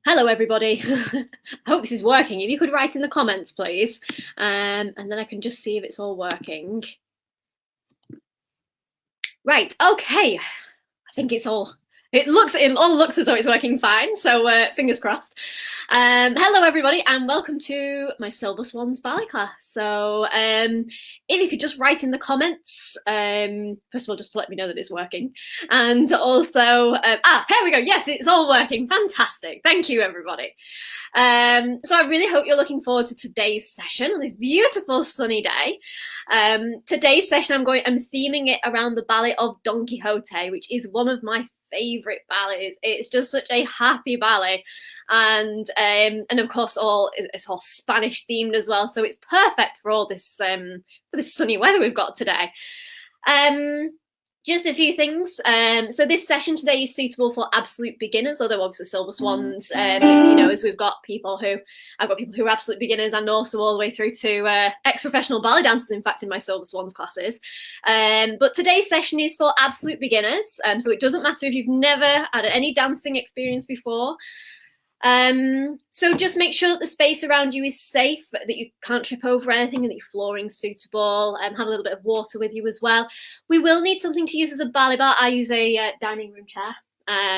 Hello, everybody. I hope this is working. If you could write in the comments, please, and then I can just see if it's all working. Right, okay. I think it all looks as though it's working fine, so fingers crossed. Hello, everybody, and welcome to my Silver Swans ballet class. So if you could just write in the comments, first of all, just to let me know that it's working, and also, here we go. Yes, it's all working. Fantastic. Thank you, everybody. So I really hope you're looking forward to today's session on this beautiful sunny day. Today's session, I'm theming it around the ballet of Don Quixote, which is one of my favorite ballets. It's just such a happy ballet, and of course it's all Spanish themed as well, so it's perfect for all this for this sunny weather we've got today. Just a few things. So this session today is suitable for absolute beginners, although obviously Silver Swans, as I've got people who are absolute beginners and also all the way through to ex-professional ballet dancers, in fact, in my Silver Swans classes. But today's session is for absolute beginners, so it doesn't matter if you've never had any dancing experience before. So just make sure that the space around you is safe, that you can't trip over anything, and that your flooring's suitable, and have a little bit of water with you as well. We will need something to use as a ballet bar. I use a dining room chair,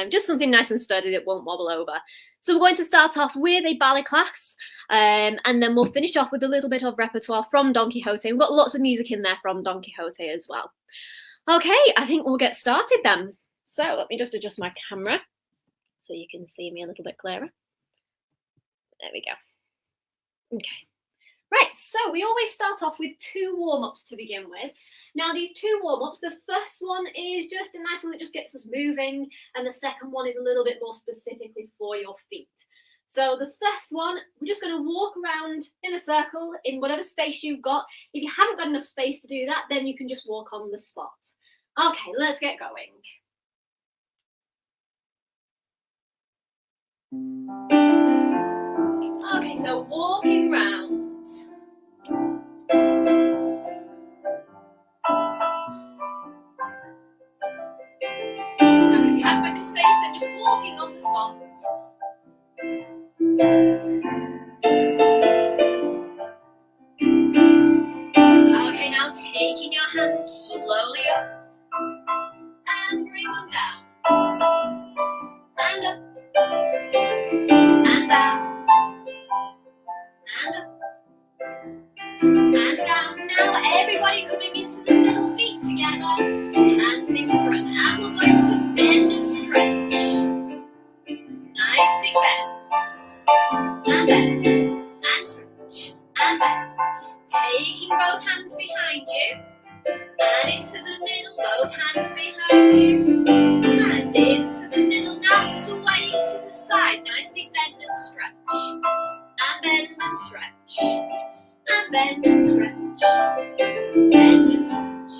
just something nice and sturdy that won't wobble over. So we're going to start off with a ballet class, and then we'll finish off with a little bit of repertoire from Don Quixote. We've got lots of music in there from Don Quixote as well. Okay, I think we'll get started then. So let me just adjust my camera so you can see me a little bit clearer. There we go. Okay. Right, so we always start off with two warm-ups to begin with. Now, these two warm-ups, the first one is just a nice one that just gets us moving, and the second one is a little bit more specifically for your feet. So the first one, we're just going to walk around in a circle in whatever space you've got. If you haven't got enough space to do that, then you can just walk on the spot. Okay, let's get going. Okay, so walking round. So if you haven't got enough space, then just walking on the spot. Okay, now taking your hands slowly up and bring them down. And up. And down. And up. And down. Now everybody coming into the middle, feet together, hands in front, and we're going to bend and stretch. Nice big bends. And bend. And stretch. And bend. Taking both hands behind you. And into the middle, both hands behind you. And into the middle. Now sway to the side. Nice big bend and stretch. And bend and stretch. And bend and stretch. Bend and stretch.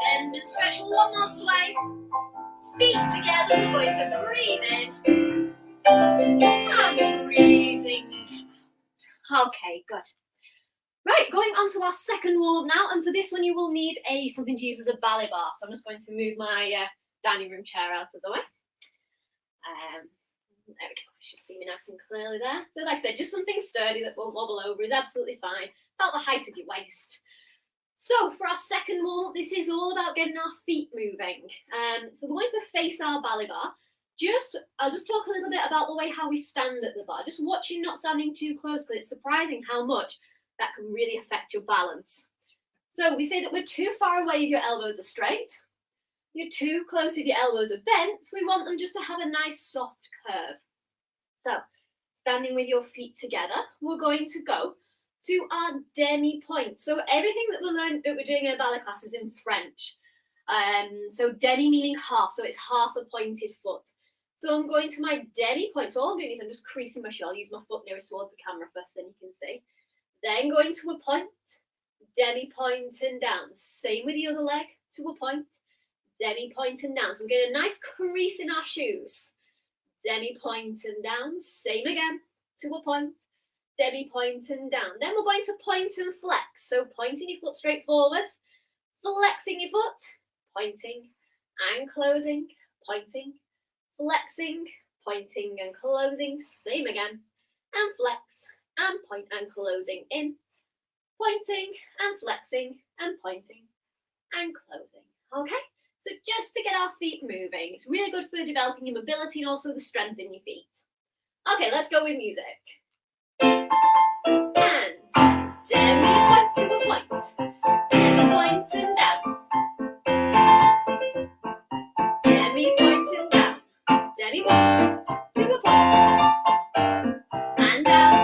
Bend and stretch. One more sway. Feet together. We're going to breathe in. And breathing out. Okay, good. Right, going on to our second warm now, and for this one you will need something to use as a ballet bar. So I'm just going to move my dining room chair out of the way. There we go, you should see me nice and clearly there. So like I said, just something sturdy that won't wobble over is absolutely fine, about the height of your waist. So for our second warm up, this is all about getting our feet moving. So we're going to face our ballet bar. I'll just talk a little bit about the way how we stand at the bar. Just watching, not standing too close, because it's surprising how much that can really affect your balance. So we say that we're too far away if your elbows are straight. You're too close if your elbows are bent. We want them just to have a nice soft curve. So standing with your feet together, we're going to go to our demi-point. So everything that we're doing in a ballet class is in French. So demi meaning half, so it's half a pointed foot. So I'm going to my demi-point. So all I'm doing is I'm just creasing my shoe. I'll use my foot nearest towards the camera first, then you can see. Then going to a point, demi-point and down. Same with the other leg, to a point, demi-point and down. So we're getting a nice crease in our shoes. Demi-point and down. Same again, to a point, demi-point and down. Then we're going to point and flex. So pointing your foot straight forward, flexing your foot, pointing and closing, pointing, flexing, pointing and closing, same again, and flex, and point and closing in, pointing and flexing, and pointing and closing. Okay, so just to get our feet moving, it's really good for developing your mobility and also the strength in your feet. Okay, let's go with music. And demi point to a point, demi point and down, demi point and down, demi point to a point, and down,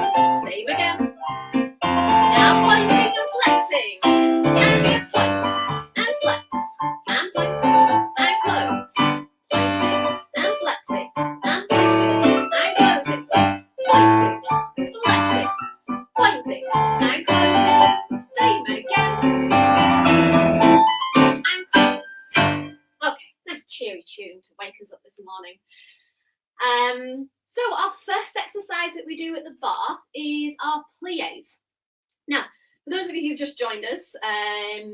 same again. Now pointing and flexing, and then point and flex, and point and close, pointing and flexing, and pointing and closing, pointing, flexing, pointing and closing, same again, and close. Okay, nice cheery tune to wake us up this morning. So our first exercise that we do at the bar is our plies. Now, for those of you who've just joined us, I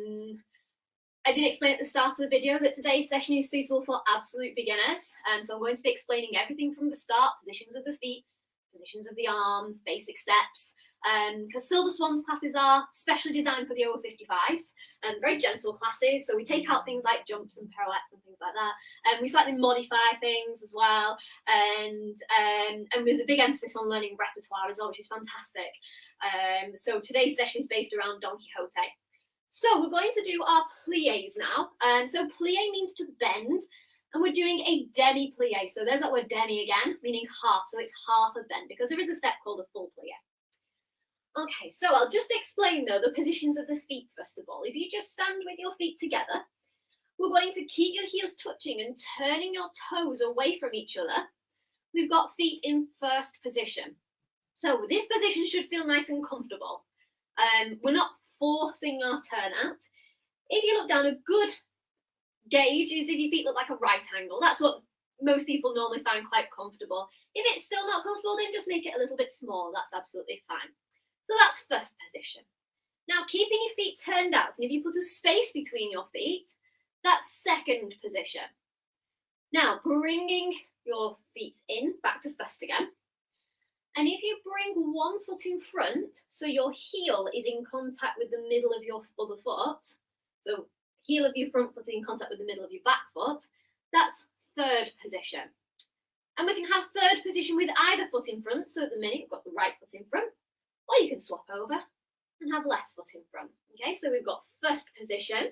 did explain at the start of the video that today's session is suitable for absolute beginners. So I'm going to be explaining everything from the start, positions of the feet, positions of the arms, basic steps, because Silver Swans classes are specially designed for the over 55s, and very gentle classes. So we take out things like jumps and pirouettes and things like that, and we slightly modify things as well. And there's a big emphasis on learning repertoire as well, which is fantastic. So today's session is based around Don Quixote. So we're going to do our plies now. So plie means to bend, and we're doing a demi plie. So there's that word demi again, meaning half. So it's half a bend, because there is a step called a full plie. Okay, so I'll just explain though the positions of the feet first of all. If you just stand with your feet together, we're going to keep your heels touching and turning your toes away from each other. We've got feet in first position. So this position should feel nice and comfortable. We're not forcing our turn out. If you look down, a good gauge is if your feet look like a right angle. That's what most people normally find quite comfortable. If it's still not comfortable, then just make it a little bit smaller. That's absolutely fine. So that's first position. Now, keeping your feet turned out, and if you put a space between your feet, that's second position. Now, bringing your feet in, back to first again. And if you bring one foot in front, so your heel is in contact with the middle of your other foot, so heel of your front foot in contact with the middle of your back foot, that's third position. And we can have third position with either foot in front, so at the minute we've got the right foot in front, or you can swap over and have left foot in front. Okay, so we've got first position,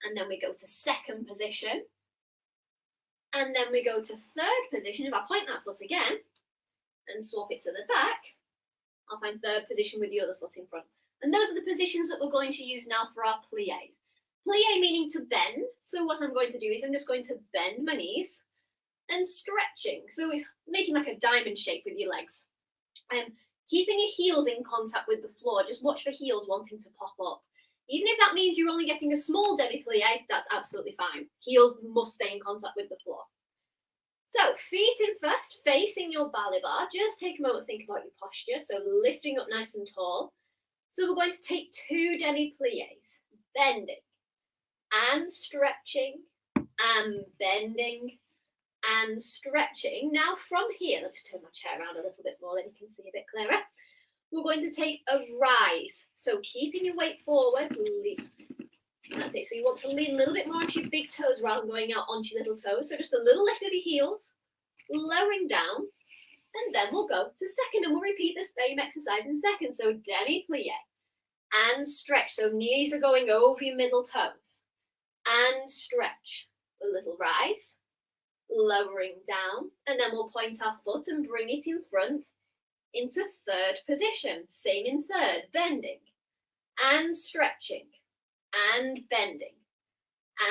and then we go to second position, and then we go to third position. If I point that foot again and swap it to the back, I'll find third position with the other foot in front. And those are the positions that we're going to use now for our plies. Plie meaning to bend. So what I'm going to do is I'm just going to bend my knees and stretching. So it's making like a diamond shape with your legs. Keeping your heels in contact with the floor. Just watch for heels wanting to pop up. Even if that means you're only getting a small demi-plie, that's absolutely fine. Heels must stay in contact with the floor. So feet in first, facing your ballet bar. Just take a moment to think about your posture. So lifting up nice and tall. So we're going to take 2 demi-plies, bending and stretching and bending and stretching. Now from here, let's turn my chair around a little bit more, then you can see a bit clearer. We're going to take a rise. So keeping your weight forward, that's it. So you want to lean a little bit more onto your big toes rather than going out onto your little toes. So just a little lift of your heels, lowering down, and then we'll go to second, and we'll repeat the same exercise in second. So demi-plie and stretch. So knees are going over your middle toes and stretch. A little rise, lowering down, and then we'll point our foot and bring it in front into third position. Same in third, bending and stretching and bending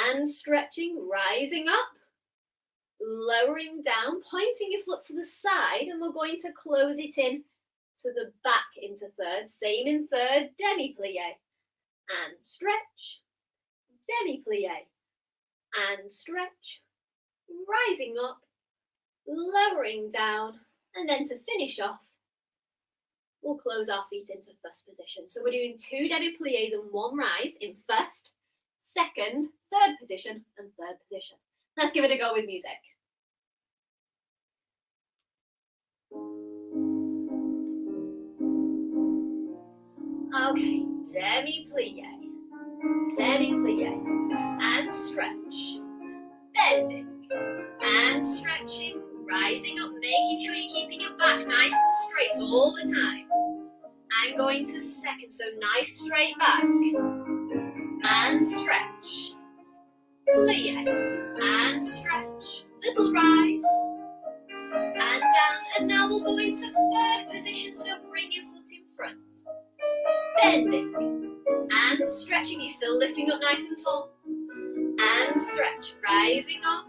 and stretching, rising up, lowering down, pointing your foot to the side, and we're going to close it in to the back into third. Same in third, demi-plie and stretch, demi-plie and stretch, rising up, lowering down, and then to finish off, we'll close our feet into first position. So we're doing 2 demi-plies and 1 rise in first, second, third position, and third position. Let's give it a go with music. Okay, demi-plie, and stretch, bending, and stretching, rising up, making sure you're keeping your back nice and straight all the time. And going to second, so nice straight back, and stretch, plie, and stretch, little rise, and down, and now we'll go into third position, so bring your foot in front, bending, and stretching, you're still lifting up nice and tall, and stretch, rising up,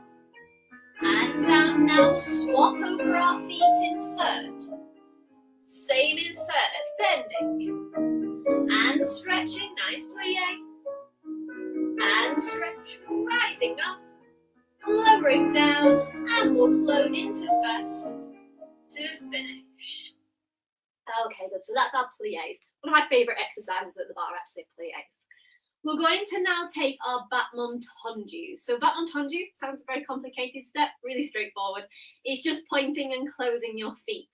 and down. Now we'll swap over our feet in third, same in third, bending, and stretching, nice plie, and stretch, rising up, lowering down, and we'll close into first to finish. Okay, good, so that's our plies. One of my favourite exercises at the bar, actually, plies. We're going to now take our battement tendus. So battement tendu sounds a very complicated step, really straightforward. It's just pointing and closing your feet.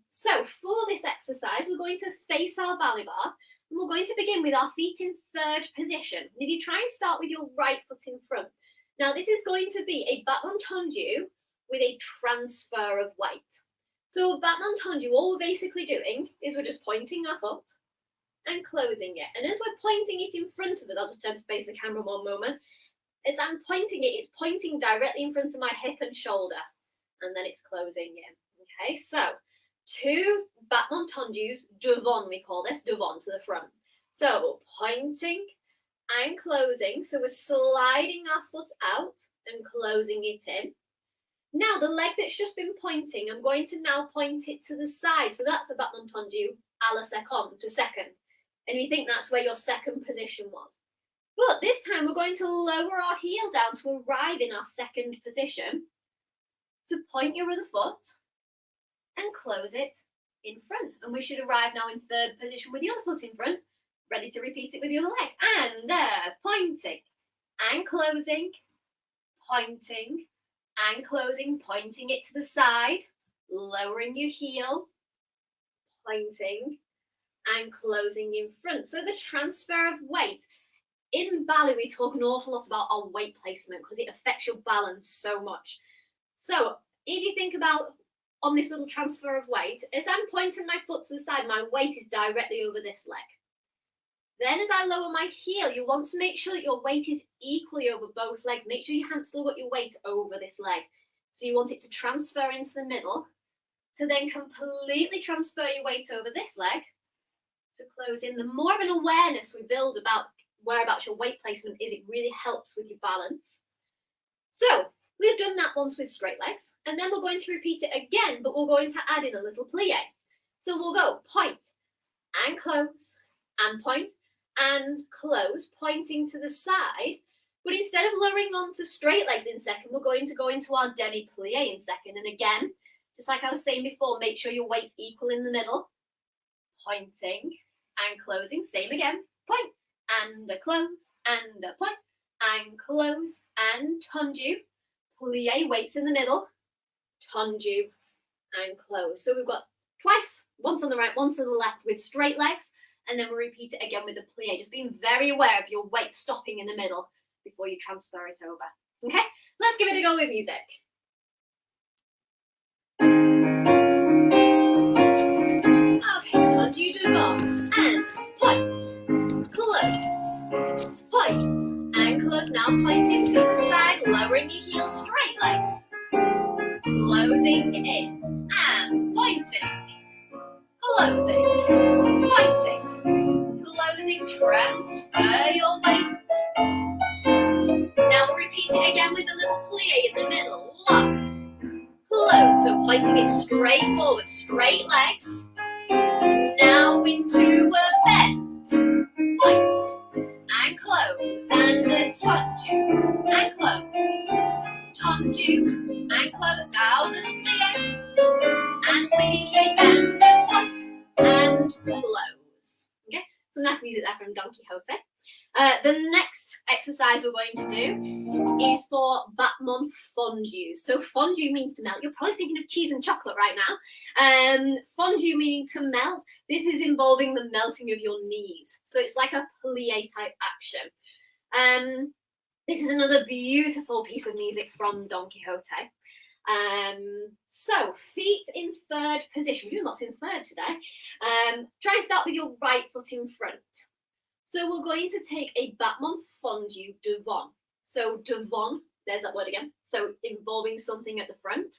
So for this exercise, we're going to face our ballet bar, and we're going to begin with our feet in third position. If you try and start with your right foot in front. Now this is going to be a battement tendu with a transfer of weight. So battement tendu, all we're basically doing is we're just pointing our foot and closing it. And as we're pointing it in front of us, I'll just turn to face the camera one moment. As I'm pointing it, it's pointing directly in front of my hip and shoulder, and then it's closing in. Okay, so 2 battement tendus, devant we call this, devant to the front. So pointing and closing, so we're sliding our foot out and closing it in. Now the leg that's just been pointing, I'm going to now point it to the side. So that's a battement tendu à la seconde, to second. And you think that's where your second position was. But this time we're going to lower our heel down to arrive in our second position, to point your other foot and close it in front. And we should arrive now in third position with the other foot in front, ready to repeat it with the other leg. And pointing and closing, pointing and closing, pointing it to the side, lowering your heel, pointing and closing in front. So the transfer of weight. In ballet, we talk an awful lot about our weight placement because it affects your balance so much. So if you think about on this little transfer of weight, as I'm pointing my foot to the side, my weight is directly over this leg. Then as I lower my heel, you want to make sure that your weight is equally over both legs. Make sure you haven't still got your weight over this leg. So you want it to transfer into the middle, to then completely transfer your weight over this leg, to close in. The more of an awareness we build about whereabouts your weight placement is, it really helps with your balance. So we've done that once with straight legs, and then we're going to repeat it again, but we're going to add in a little plie. So we'll go point and close and point and close, pointing to the side. But instead of lowering on to straight legs in second, we're going to go into our demi-plie in second. And again, just like I was saying before, make sure your weight's equal in the middle. Pointing and closing, same again. Point and a close and a point and close and tendu. Plie, weights in the middle. Tendu and close. So we've got twice, once on the right, once on the left with straight legs. And then we'll repeat it again with the plie, just being very aware of your weight stopping in the middle before you transfer it over. Okay, let's give it a go with music. Okay, tendu devant and point, close, point and close. Now pointing to the side, lowering your heel, straight legs, closing in and pointing, closing, pointing, closing, transfer your weight. Now we'll repeat it again with a little plie in the middle. 1, close, so pointing it straight forward, straight legs. Now into a bend, point, and close, and a tendu, and close, tendu, and close. Now a little plie, and a point, and close. Okay, some nice music there from Don Quixote. The next exercise we're going to do is for battement fondue. So fondue means to melt. You're probably thinking of cheese and chocolate right now. Fondue meaning to melt. This is involving the melting of your knees. So it's like a plie type action. This is another beautiful piece of music from Don Quixote. So feet in third position. We're doing lots in third today. Try and start with your right foot in front. So we're going to take a battement fondue devant. So devant, there's that word again. So involving something at the front.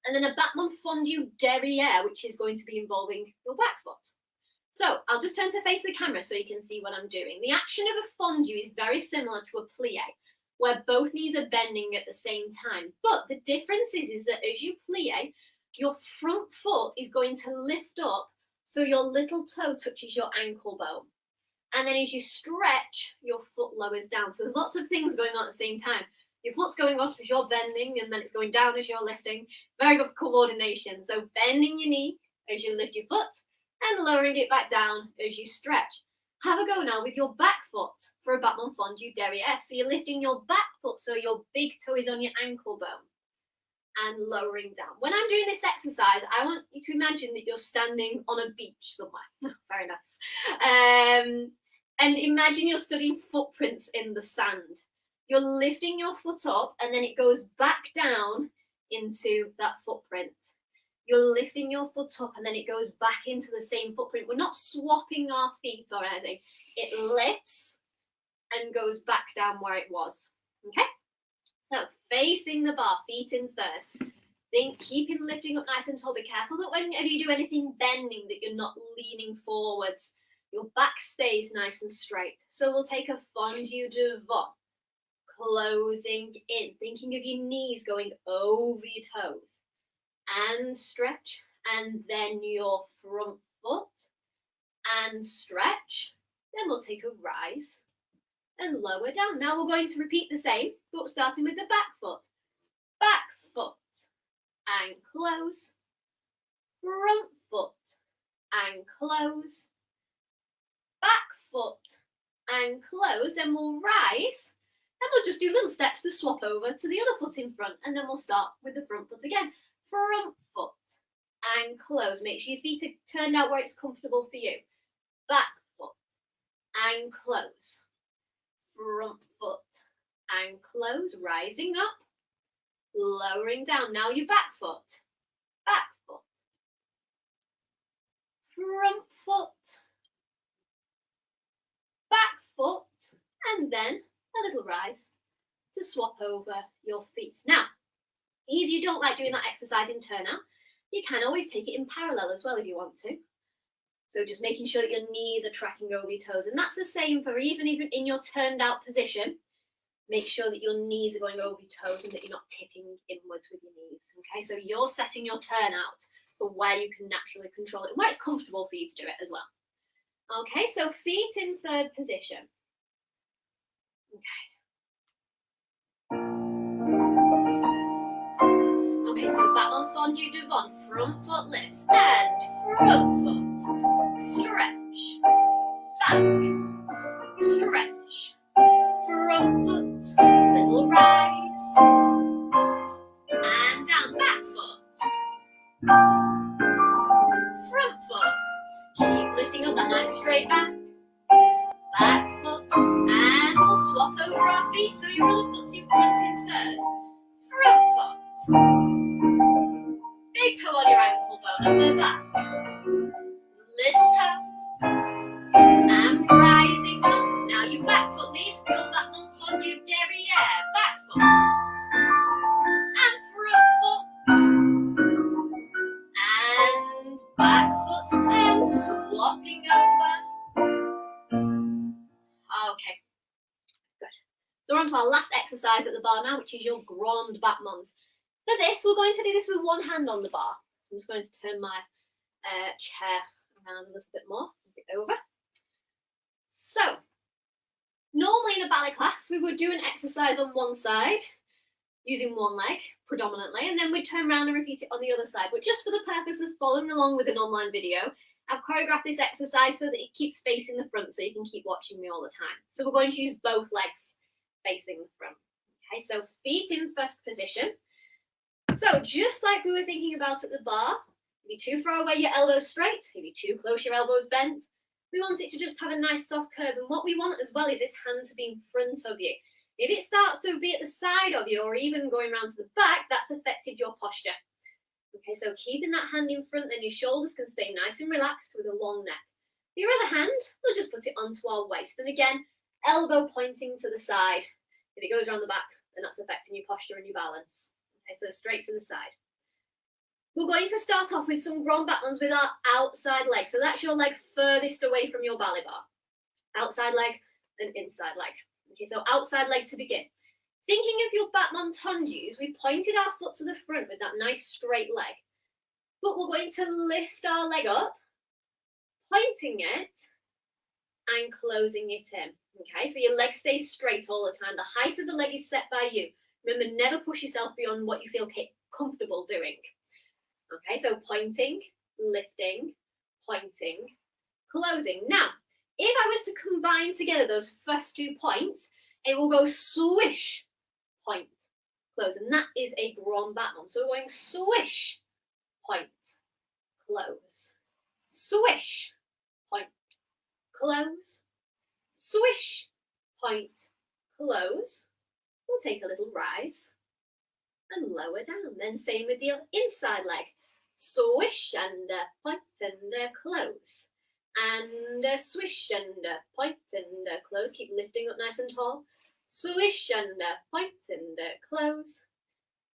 And then a battement fondue derrière, which is going to be involving your back foot. So I'll just turn to face the camera so you can see what I'm doing. The action of a fondue is very similar to a plie, where both knees are bending at the same time. But the difference is that as you plie, your front foot is going to lift up so your little toe touches your ankle bone. And then as you stretch, your foot lowers down. So there's lots of things going on at the same time. Your foot's going up as you're bending, and then it's going down as you're lifting. Very good coordination. So bending your knee as you lift your foot and lowering it back down as you stretch. Have a go now with your back foot for a battement fondue derrière. So you're lifting your back foot so your big toe is on your ankle bone and lowering down. When I'm doing this exercise, I want you to imagine that you're standing on a beach somewhere. Very nice. And imagine you're studying footprints in the sand. You're lifting your foot up and then it goes back down into that footprint. You're lifting your foot up and then it goes back into the same footprint. We're not swapping our feet or anything. It lifts and goes back down where it was. Okay? So facing the bar, feet in third. Then keeping lifting up nice and tall. Be careful that whenever you do anything bending that you're not leaning forwards. Your back stays nice and straight. So we'll take a fondue devant. Closing in. Thinking of your knees going over your toes. And stretch. And then your front foot. And stretch. Then we'll take a rise. And lower down. Now we're going to repeat the same, but starting with the back foot. Back foot. And close. Front foot. And close. Back foot and close, then we'll rise, and we'll just do little steps to swap over to the other foot in front, and then we'll start with the front foot again. Front foot and close. Make sure your feet are turned out where it's comfortable for you. Back foot and close. Front foot and close, rising up, lowering down. Now your back foot, front foot, back foot, and then a little rise to swap over your feet. Now, if you don't like doing that exercise in turnout, you can always take it in parallel as well if you want to. So just making sure that your knees are tracking over your toes. And that's the same for even in your turned out position. Make sure that your knees are going over your toes and that you're not tipping inwards with your knees. Okay, so you're setting your turnout for where you can naturally control it and where it's comfortable for you to do it as well. Okay, so feet in third position. Okay, so battement fondue devant, front foot lifts and front foot, stretch, back, stretch, front foot, little rise, and down, back foot, front foot, keep lifting up that nice straight back foot, and we'll swap over our feet so your other foot's in front in third, front foot, big toe on your ankle bone up the back, little toe, and rising up. Now your back foot leads for your battement fondue derrière, back foot, and front foot, and back foot, and swapping over. Okay, good. So we're on to our last exercise at the bar now, which is your grand battements. For this, we're going to do this with one hand on the bar. So I'm just going to turn my chair around a little bit more, move it over. So, normally in a ballet class, we would do an exercise on one side, using one leg predominantly, and then we'd turn around and repeat it on the other side. But just for the purpose of following along with an online video, I've choreographed this exercise so that it keeps facing the front so you can keep watching me all the time. So we're going to use both legs facing the front. Okay, so feet in first position. So just like we were thinking about at the bar, if you're too far away, your elbows straight. If you're too close, your elbows bent. We want it to just have a nice soft curve. And what we want as well is this hand to be in front of you. If it starts to be at the side of you or even going around to the back, that's affected your posture. Okay, so keeping that hand in front, then your shoulders can stay nice and relaxed with a long neck. Your other hand, we'll just put it onto our waist. And again, elbow pointing to the side. If it goes around the back, then that's affecting your posture and your balance. Okay, so straight to the side. We're going to start off with some grand battements with our outside leg. So that's your leg furthest away from your ballet bar. Outside leg and inside leg. Okay, so outside leg to begin. Thinking of your battement tendus, we pointed our foot to the front with that nice straight leg. But we're going to lift our leg up, pointing it and closing it in. Okay, so your leg stays straight all the time. The height of the leg is set by you. Remember, never push yourself beyond what you feel comfortable doing. Okay, so pointing, lifting, pointing, closing. Now, if I was to combine together those first 2 points, it will go swish, point, close. And that is a grand battement. So we're going swish, point, close. Swish, point, close. Swish, point, close. We'll take a little rise and lower down. Then same with the inside leg. Swish and point and close. And swish and point and close. Keep lifting up nice and tall. Swish and point and close.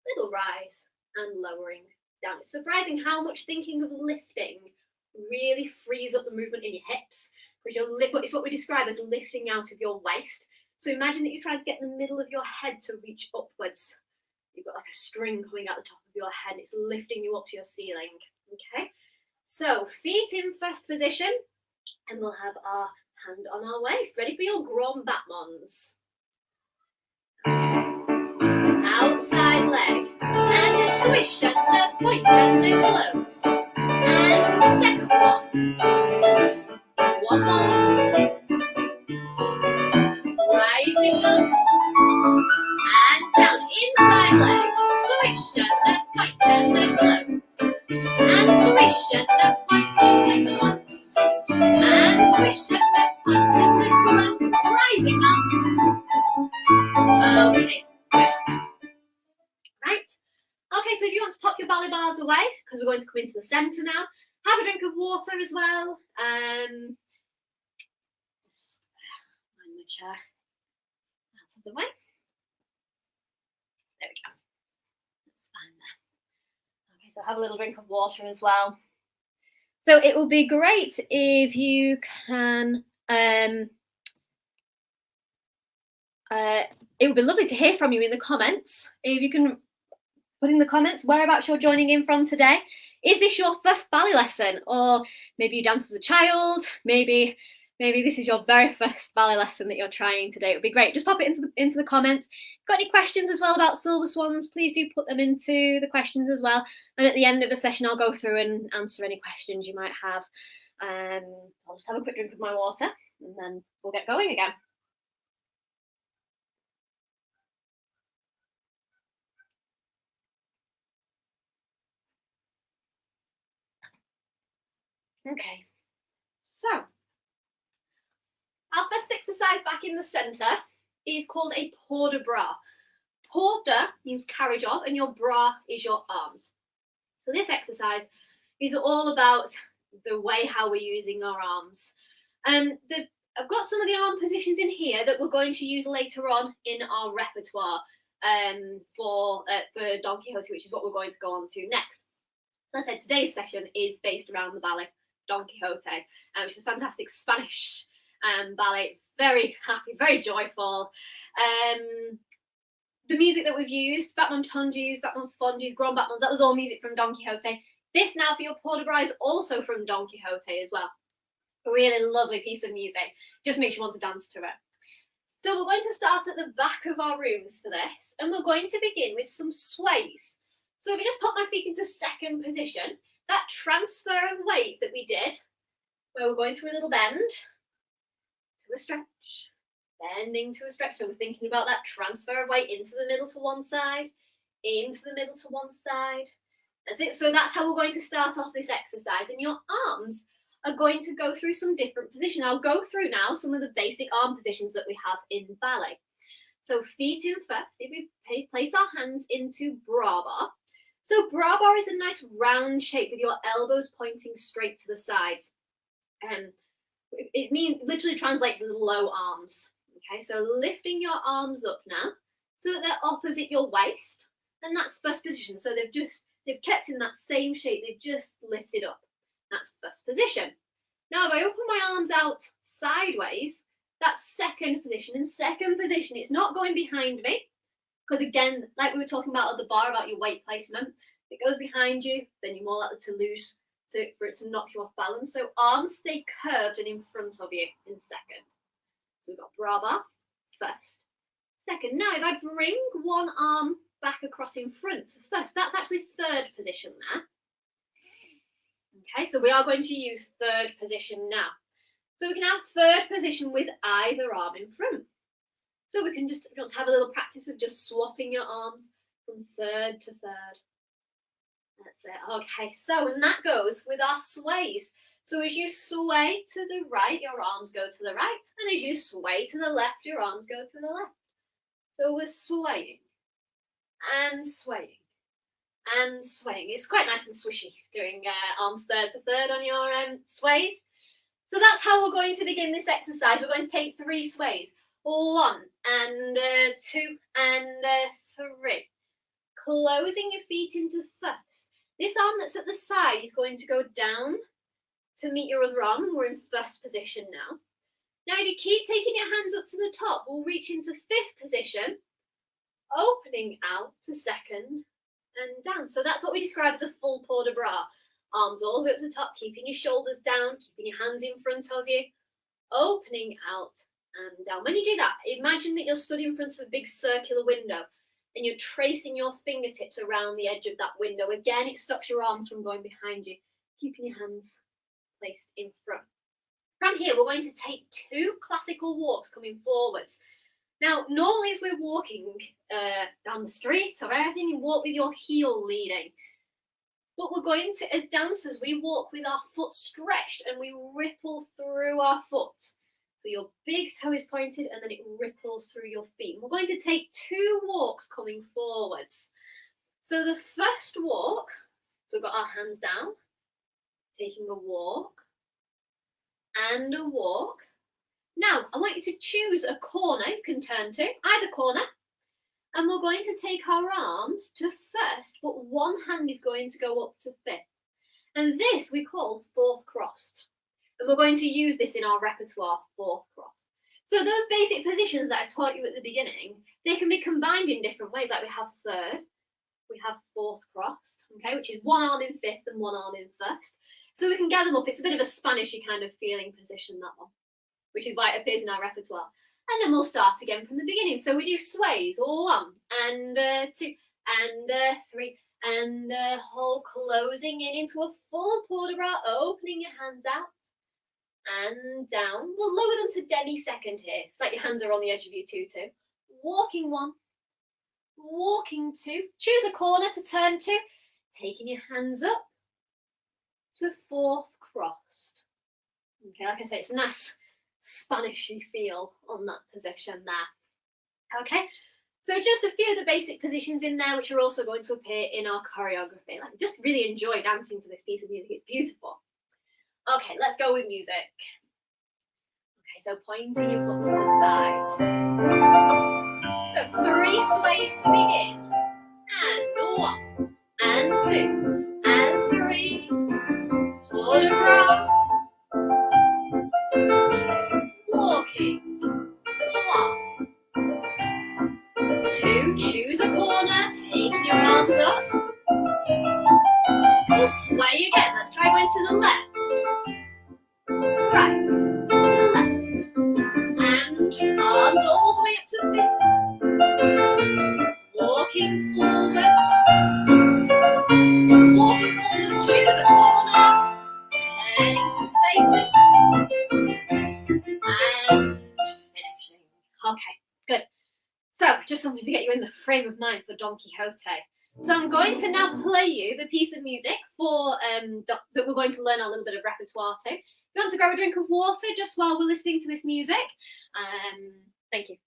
Little rise and lowering down. It's surprising how much thinking of lifting really frees up the movement in your hips. Because it's what we describe as lifting out of your waist. So imagine that you're trying to get in the middle of your head to reach upwards. You've got like a string coming out the top of your head. It's lifting you up to your ceiling. Okay. So feet in first position. And we'll have our hand on our waist. Ready for your grand battements. Outside leg. And a swish and a point and a close. And second one. One more. Rising up. And down. Inside leg. Swish and a point and a close. And swish and a point and a close. And swish and a point and a close. Rising up. Okay, good. Right. Okay, so if you want to pop your ballet bars away, because we're going to come into the centre now, have a drink of water as well. Just find my chair out of the way. There we go. That's fine there. Okay, so have a little drink of water as well. So it will be great if you can, it would be lovely to hear from you in the comments. If you can put in the comments whereabouts you're joining in from today. Is this your first ballet lesson? Or maybe you danced as a child, maybe this is your very first ballet lesson that you're trying today. It would be great. Just pop it into the comments. Got any questions as well about Silver Swans? Please do put them into the questions as well. And at the end of the session, I'll go through and answer any questions you might have. I'll just have a quick drink of my water and then we'll get going again. Okay, so our first exercise back in the centre is called a port de bras. Porter means carriage of, and your bras is your arms. So this exercise is all about the way how we're using our arms. I've got some of the arm positions in here that we're going to use later on in our repertoire for Don Quixote, which is what we're going to go on to next. So as I said, today's session is based around the ballet Don Quixote, which is a fantastic Spanish ballet. Very happy, very joyful. The music that we've used, battement tendus, battement fondus, grand battements, that was all music from Don Quixote. This now for your port de bras is also from Don Quixote as well. A really lovely piece of music. Just makes you want to dance to it. So we're going to start at the back of our rooms for this, and we're going to begin with some sways. So if you just pop my feet into second position, that transfer of weight that we did, where we're going through a little bend, to a stretch, bending to a stretch. So we're thinking about that transfer of weight into the middle to one side, into the middle to one side. That's it. So that's how we're going to start off this exercise. And your arms are going to go through some different positions. I'll go through now some of the basic arm positions that we have in ballet. So feet in first. If we place our hands into bra bar. So bra bar is a nice round shape with your elbows pointing straight to the sides. It literally translates as low arms. Okay, so lifting your arms up now so that they're opposite your waist. And that's first position. So they've kept in that same shape. They've just lifted up. That's first position. Now, if I open my arms out sideways, that's second position. In second position, it's not going behind me. Because again, like we were talking about at the bar about your weight placement, if it goes behind you, then you're more likely to lose for it to knock you off balance. So arms stay curved and in front of you in second. So we've got bra bar first. Second. Now, if I bring one arm back across in front first, that's actually third position there. Okay, so we are going to use third position now. So we can have third position with either arm in front. So we can just have a little practice of just swapping your arms from third to third. That's it. Okay, so and that goes with our sways. So as you sway to the right, your arms go to the right. And as you sway to the left, your arms go to the left. So we're swaying and swaying and swaying. It's quite nice and swishy doing arms third to third on your sways. So that's how we're going to begin this exercise. We're going to take 3 sways. 1 and 2 and 3. Closing your feet into first. This arm that's at the side is going to go down to meet your other arm, and we're in first position now. Now, if you keep taking your hands up to the top, we'll reach into 5th position, opening out to second and down. So that's what we describe as a full port de bras. Arms all the way up to the top, keeping your shoulders down, keeping your hands in front of you, opening out and down. When you do that, imagine that you're stood in front of a big circular window and you're tracing your fingertips around the edge of that window. Again, it stops your arms from going behind you, keeping your hands placed in front. From here, we're going to take 2 classical walks coming forwards. Now, normally as we're walking down the street or anything, you walk with your heel leading. But we're going to, as dancers, we walk with our foot stretched and we ripple through our foot. So your big toe is pointed and then it ripples through your feet. We're going to take 2 walks coming forwards. So the first walk, so we've got our hands down, taking a walk and a walk. Now, I want you to choose a corner you can turn to, either corner. And we're going to take our arms to first, but one hand is going to go up to 5th. And this we call 4th crossed. And we're going to use this in our repertoire, 4th cross. So those basic positions that I taught you at the beginning, they can be combined in different ways. Like we have third, we have 4th crossed, okay, which is one arm in 5th and one arm in 1st. So we can gather them up. It's a bit of a Spanishy kind of feeling position, that one, which is why it appears in our repertoire. And then we'll start again from the beginning. So we do sways, 1 and 2 and 3 and hold, closing in into a full port de bras, opening your hands out and down. We'll lower them to demi-second here. It's like your hands are on the edge of your tutu. Walking 1, walking 2. Choose a corner to turn to, taking your hands up to 4th crossed. Okay, like I say, it's a nice Spanishy feel on that position there. Okay, so just a few of the basic positions in there, which are also going to appear in our choreography. Like, just really enjoy dancing to this piece of music. It's beautiful. Okay, let's go with music. Okay, so pointing your foot to the side. So 3 sways to begin. And 1 and 2 and 3. Port de bras. Walking. 1, 2, choose a corner, taking your arms up. We'll sway again. Let's try going to the left, right, left, and arms all the way up to 5th. Walking forwards. Walking forwards, choose a corner, turning to face it. And finishing. just something to get you in the frame of mind for Don Quixote. So I'm going to now play you the piece of music for that we're going to learn a little bit of repertoire to. If you want to grab a drink of water just while we're listening to this music, thank you.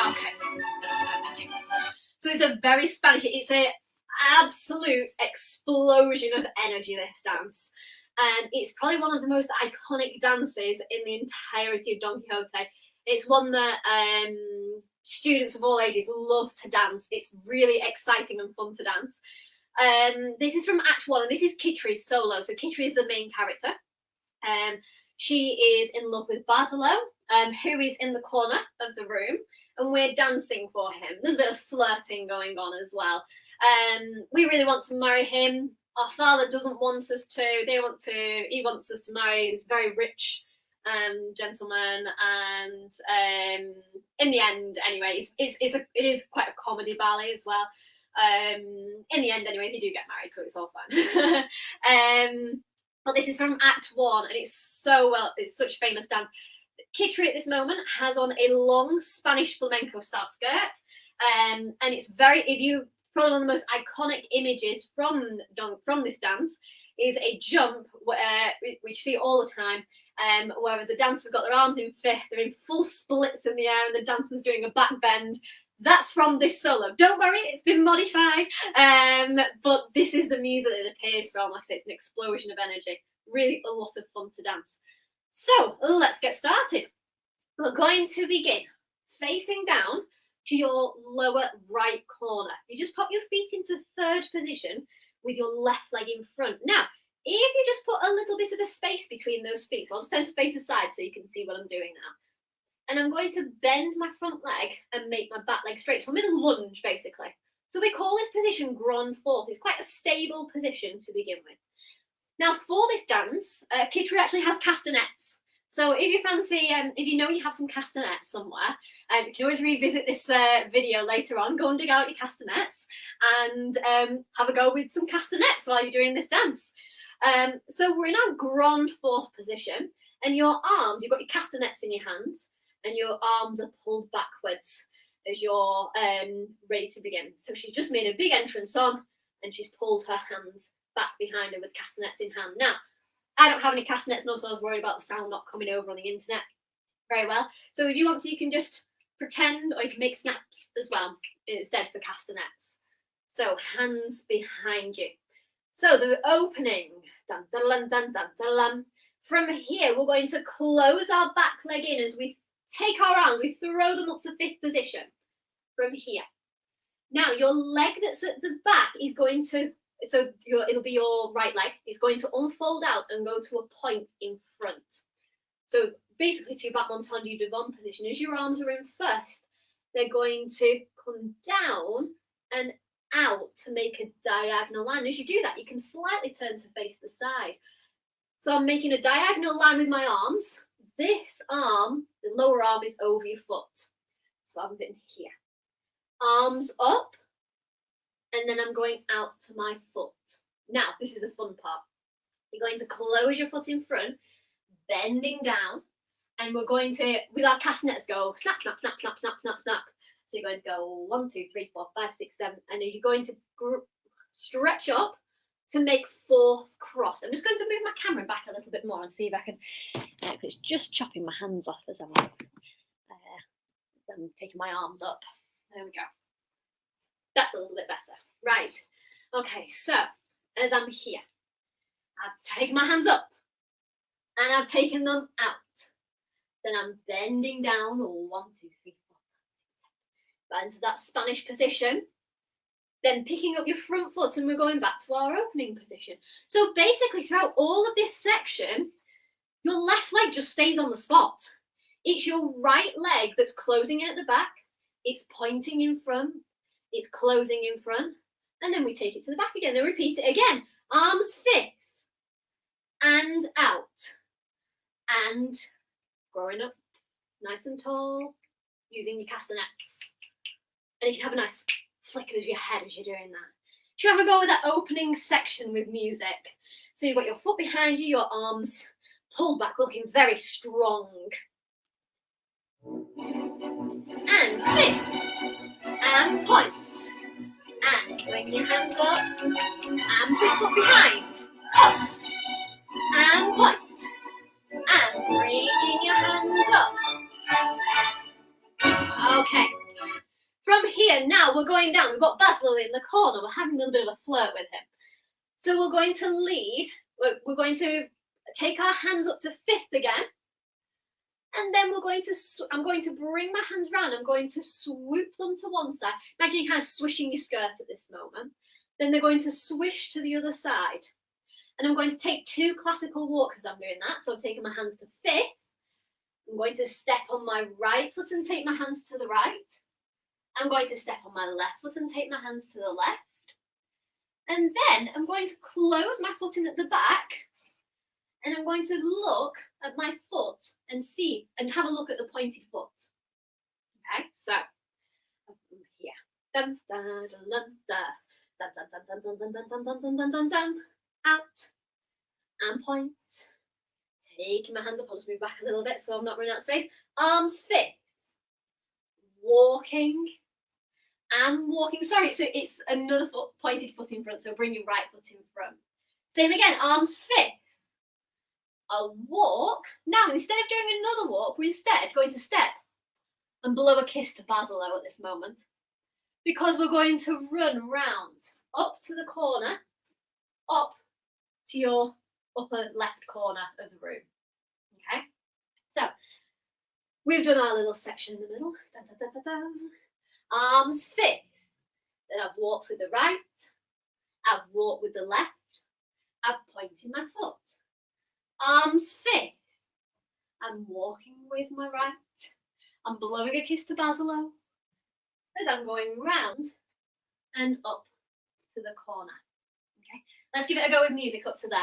Okay, that's fine, thank you. So it's a very Spanish, it's an absolute explosion of energy, this dance. And it's probably one of the most iconic dances in the entirety of Don Quixote. It's one that students of all ages love to dance. It's really exciting and fun to dance. This is from Act 1, and this is Kitri's solo. So Kitri is the main character. She is in love with Basilo, who is in the corner of the room, and we're dancing for him. A little bit of flirting going on as well. We really want to marry him. Our father doesn't want us to. He wants us to marry this very rich gentleman, and in the end, anyway, it is quite a comedy ballet as well. In the end, anyway, they do get married, so it's all fun. But this is from Act 1, and it's such a famous dance. Kitri at this moment has on a long Spanish flamenco style skirt, and it's probably one of the most iconic images from this dance is a jump which you see all the time, where the dancers got their arms in fifth, they're in full splits in the air, and the dancer's doing a back bend. That's from this solo. Don't worry, it's been modified, but this is the music that it appears from. Like I say, it's an explosion of energy. Really a lot of fun to dance. So let's get started. We're going to begin facing down to your lower right corner. You just pop your feet into third position with your left leg in front. Now, if you just put a little bit of a space between those feet, so I'll just turn to face aside so you can see what I'm doing now. And I'm going to bend my front leg and make my back leg straight. So I'm in a lunge, basically. So we call this position grand force. It's quite a stable position to begin with. Now, for this dance, Kitri actually has castanets. So if you fancy, if you know you have some castanets somewhere, you can always revisit this video later on. Go and dig out your castanets and have a go with some castanets while you're doing this dance. So we're in our grand force position, and your arms, you've got your castanets in your hands, and your arms are pulled backwards as you're ready to begin. So she's just made a big entrance on, and she's pulled her hands back behind her with castanets in hand. Now, I don't have any castanets, so I was worried about the sound not coming over on the internet very well. So if you want to, you can just pretend, or you can make snaps as well instead for castanets. So hands behind you. So the opening, dun, dun, dun, dun, dun, dun, dun. From here, we're going to close our back leg in as we take our arms, we throw them up to fifth position from here. Now, your leg that's at the back is going to, it'll be your right leg, is going to unfold out and go to a point in front. So basically to your back montendu devant position, as your arms are in first, they're going to come down and out to make a diagonal line. As you do that, you can slightly turn to face the side. So I'm making a diagonal line with my arms. This arm, the lower arm, is over your foot. So I'm in here. Arms up, and then I'm going out to my foot. Now, this is the fun part. You're going to close your foot in front, bending down, and we're going to, with our castanets, go snap, snap, snap, snap, snap, snap, snap. So you're going to go 1, 2, 3, 4, 5, 6, 7, and then you're going to stretch up to make fourth cross. I'm just going to move my camera back a little bit more and see if I can, if it's just chopping my hands off as I'm taking my arms up. There we go. That's a little bit better. Right. Okay, so as I'm here, I've taken my hands up and I've taken them out. Then I'm bending down 1, 2, 3, 4, 5, 6, 7, into that Spanish position. Then picking up your front foot, and we're going back to our opening position. So basically throughout all of this section, your left leg just stays on the spot. It's your right leg that's closing in at the back. It's pointing in front. It's closing in front. And then we take it to the back again. Then repeat it again. Arms fifth, and out, and growing up nice and tall, using your castanets. And you can have a nice flick of your head as you're doing that. You have a go with that opening section with music. So you've got your foot behind you, your arms pulled back, looking very strong. And fifth, and point. And bring your hands up, and big foot behind, up, and point. And bringing your hands up. Okay. From here, now we're going down. We've got Basil in the corner. We're having a little bit of a flirt with him. So we're going to lead. We're going to take our hands up to fifth again. And then I'm going to bring my hands round. I'm going to swoop them to one side. Imagine you kind of swishing your skirt at this moment. Then they're going to swish to the other side. And I'm going to take 2 classical walks as I'm doing that. So I'm taking my hands to fifth. I'm going to step on my right foot and take my hands to the right. I'm going to step on my left foot and take my hands to the left. And then I'm going to close my foot in at the back. And I'm going to look at my foot and see and have a look at the pointy foot. Okay, so here. Dun, dun, dun, dun, dun, dun, dun, dun, dun, dun, dun, dun, dun, dun, dun, dun. Out and point. Taking my hands up, I'll just move back a little bit so I'm not running out of space. Arms fifth. Walking and walking. Sorry, so it's another foot, pointed foot in front, so bring your right foot in front. Same again, arms fifth. A walk. Now, instead of doing another walk, we're instead going to step and blow a kiss to Basil at this moment. Because we're going to run round, up to the corner, up to your upper left corner of the room. Okay? So, we've done our little section in the middle. Dun, dun, dun, dun, dun. Arms fifth. Then I've walked with the right. I've walked with the left. I've pointed my foot. Arms fifth. I'm walking with my right. I'm blowing a kiss to Basilo as I'm going round and up to the corner. Okay, let's give it a go with music up to there.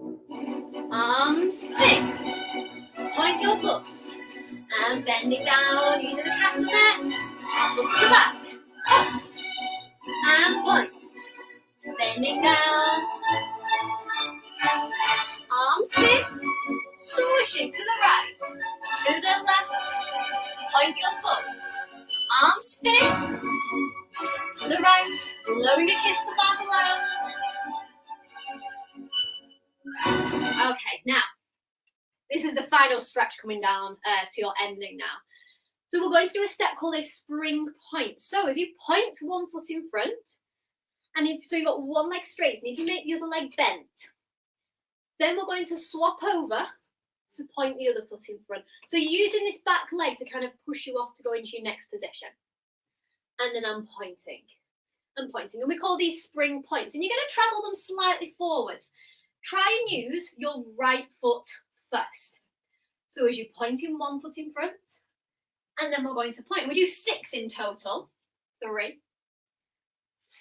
Okay. Arms fifth. Point your foot. And bending down using the castanets. Foot to the back. Up. And point. Bending down. Arms fifth. Swishing to the right. To the left. Point your foot. Arms fifth. To the right. Blowing a kiss to Basilo. Okay, now. This is the final stretch coming down to your ending now. So we're going to do a step called a spring point. So if you point one foot in front, and so you've got one leg straight, and if you make the other leg bent, then we're going to swap over to point the other foot in front. So you're using this back leg to kind of push you off to go into your next position. And then I'm pointing and pointing. And we call these spring points. And you're going to travel them slightly forwards. Try and use your right foot first. So as you're pointing one foot in front, and then we're going to point. We do 6 in total. 3,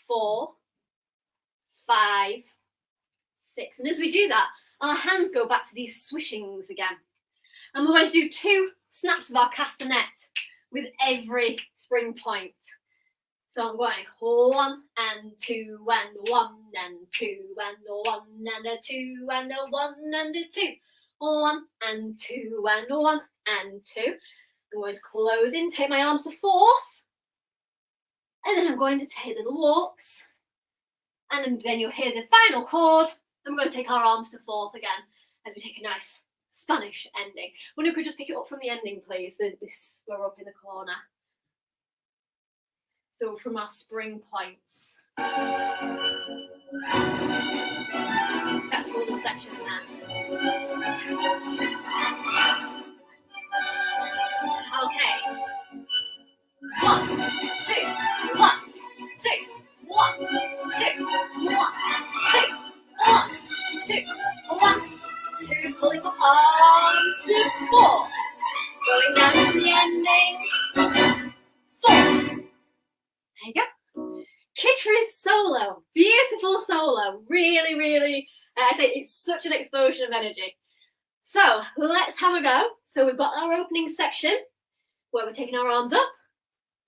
4, 5, 6. And as we do that, our hands go back to these swishings again. And we're going to do 2 snaps of our castanet with every spring point. So I'm going 1 and 2 and 1 and 2 and 1 and a 2 and a 1 and a 2. 1 and 2 and 1 and 2. I'm going to close in, take my arms to fourth. And then I'm going to take little walks. And then you'll hear the final chord. And we're going to take our arms to fourth again as we take a nice Spanish ending. I wonder if we could just pick it up from the ending, please. We're up in the corner. So from our spring points. That's a little section there. Okay. 1, 2, 1, 2, 1, 2, 1, 2, 1, 2, 1, 2. Pulling up arms to 4. Going down to the ending. 4. There you go. Kick through solo. Really, really, I say it's such an explosion of energy. So let's have a go. So we've got our opening section where we're taking our arms up,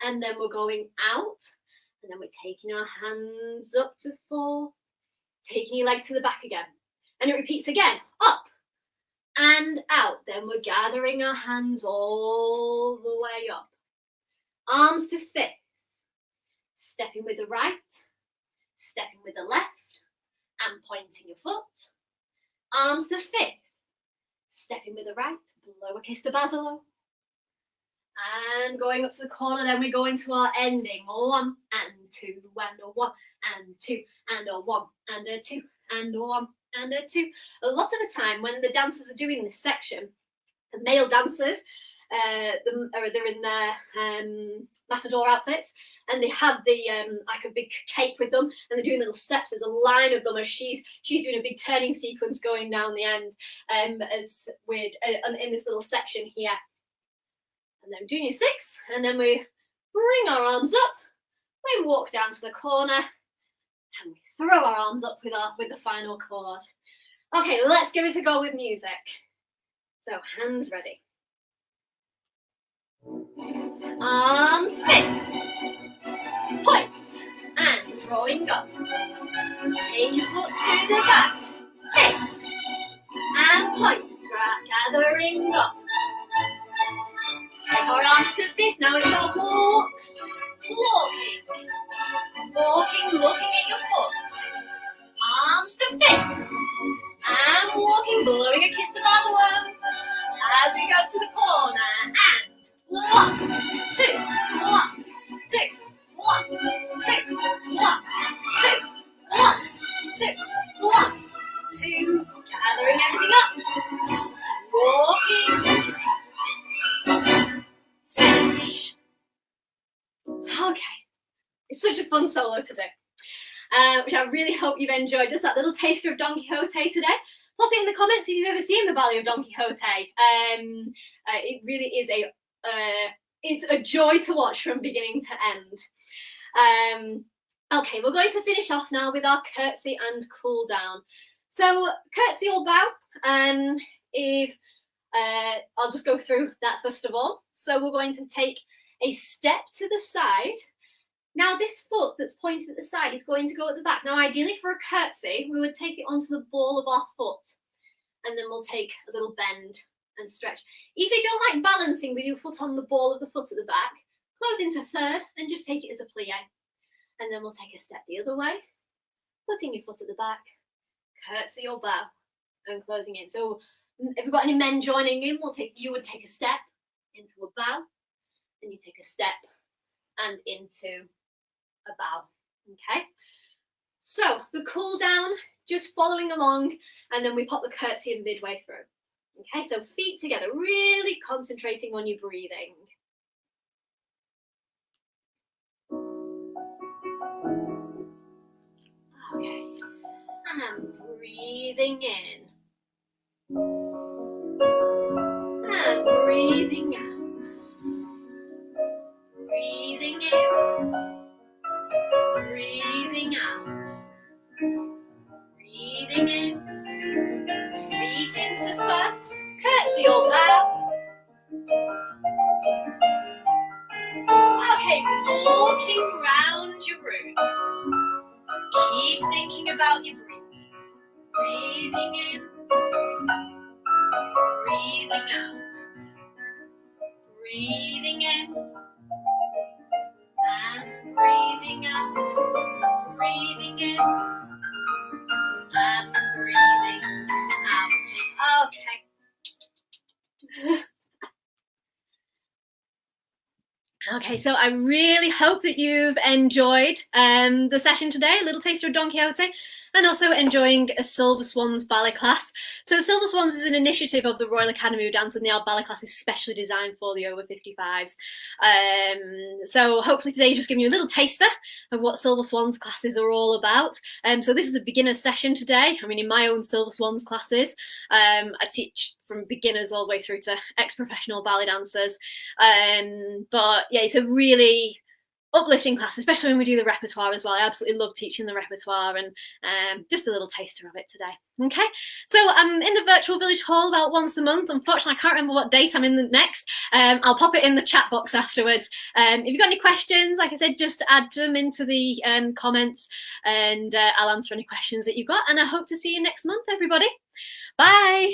and then we're going out, and then we're taking our hands up to 4, taking your leg to the back again. And it repeats again, up and out. Then we're gathering our hands all the way up. Arms to 5th. Stepping with the right, stepping with the left, and pointing your foot. Arms to 5th. Stepping with the right, lowercase to basilo. And going up to the corner, then we go into our ending. 1 and 2 and a 1 and 2 and a 1 and a 2 and a 1 and a 2. A lot of the time when the dancers are doing this section, the male dancers, they're in their matador outfits, and they have the like a big cape with them, and they're doing little steps. There's a line of them as she's doing a big turning sequence going down the end, as we're in this little section here. And then doing your 6, and then we bring our arms up, we walk down to the corner, and we throw our arms up with the final chord. Okay, let's give it a go with music. So hands ready. Arms 5th. Point and throwing up. Take your foot to the back. 5th. And point. Gathering up. Take our arms to 5th. Now it's our walks. Walking. Walking, looking at your foot. Arms to 5th. And walking, blowing a kiss to Basilo. As we go to the corner. And 1, 2, 1, 2, 1, 2, 1, 2, 1, 2, 1, 2. Gathering everything up. Walking. Finish. Okay. It's such a fun solo today, which I really hope you've enjoyed. Just that little taster of Don Quixote today. Pop it in the comments if you've ever seen the Ballet of Don Quixote. It really is it's a joy to watch from beginning to end. Okay, we're going to finish off now with our curtsy and cool down. So curtsy or bow, if I'll just go through that first of all. So we're going to take a step to the side. Now this foot that's pointed at the side is going to go at the back. Now ideally for a curtsy, we would take it onto the ball of our foot, and then we'll take a little bend and stretch. If you don't like balancing with your foot on the ball of the foot at the back, close into 3rd and just take it as a plie. And then we'll take a step the other way, putting your foot at the back, curtsy or bow, and closing in. So if we've got any men joining in, you would take a step into a bow, and you take a step and into a bow. Okay, so the cool down, just following along, and then we pop the curtsy in midway through. Okay, so feet together, really concentrating on your breathing. Okay, and breathing in. And breathing out. Breathing in. Breathing out. Breathing in. Feet into first. Curtsy or bow. Okay, walking round your room. Keep thinking about your breathing. Breathing in. Breathing out. Breathing in. And breathing out. Breathing in. And breathing out. Okay. Okay, so I really hope that you've enjoyed the session today, a little taster of Don Quixote, and also enjoying a Silver Swans ballet class. So Silver Swans is an initiative of the Royal Academy of Dance, and they are ballet classes specially designed for the over 55s. So hopefully today just giving you a little taster of what Silver Swans classes are all about. So this is a beginner session today. I mean, in my own Silver Swans classes, I teach from beginners all the way through to ex-professional ballet dancers. But yeah, it's a really uplifting class, especially when we do the repertoire as well. I absolutely love teaching the repertoire, and just a little taster of it today. Okay, so I'm in the virtual village hall about once a month. Unfortunately, I can't remember what date I'm in the next. I'll pop it in the chat box afterwards. If you've got any questions, like I said, just add them into the comments, and I'll answer any questions that you've got. And I hope to see you next month, everybody. Bye.